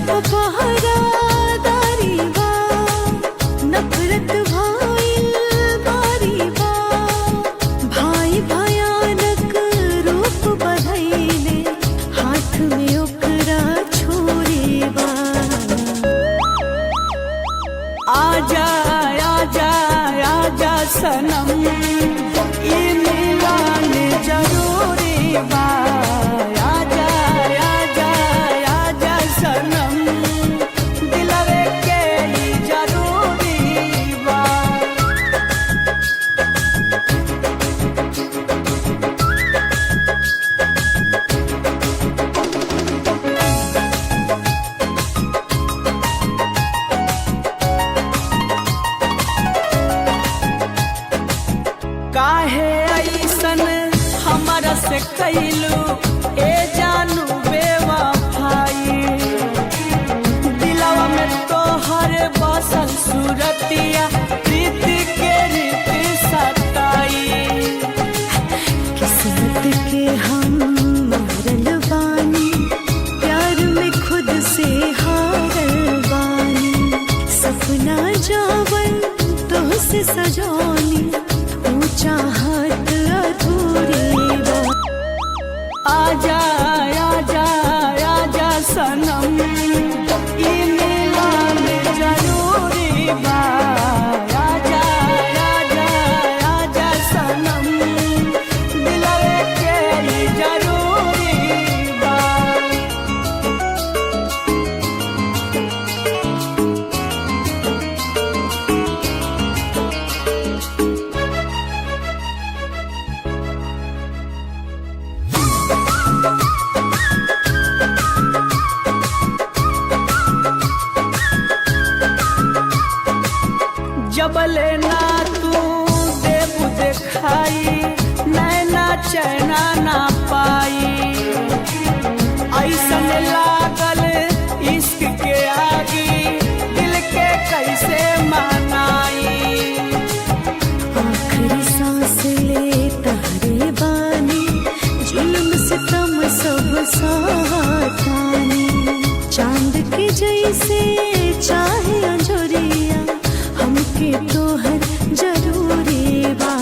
पहरादारी बा, नफरत भाईल बारी बा, भाई भयानक रूप बधैले, हाथ में ओकरा छोरी बा। आजा आजा आजा सनम, ई मिलन जरूरी बा। आजा आजा आजा सनम, दिलवे के ई जरूरी बा। काहे ऐसन हमरा से कैलू ए जानू बेवफाई, दिलवा में तोहर बसल सूरतिया, प्रीत के रीत सताई। किस्मत के हम मारल बानी, प्यार में खुद से हारल बानी, सपना जावन तो से सजौनी, चाहत अधूरी बा। आजा आजा आजा सनम, ई मिलन जरूरी बा। आजा आजा आजा सनम, दिलवे के ई जरूरी बा। जबले ना तू देबू देखाई, नैना चैना ना पाई। ऐसन लागल इश्क के आगी, दिल के कैसे मनाई। आखिरी सांस ले तारे बानी, जुल्म सितम सब सातानी, चांद के जैसे चाहे अंजोरिया, हमके तोहर जरूरी बा।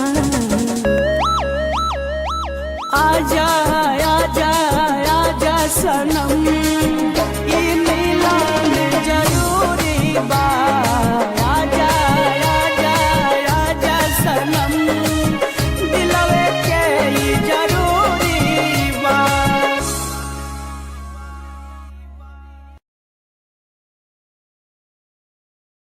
आजा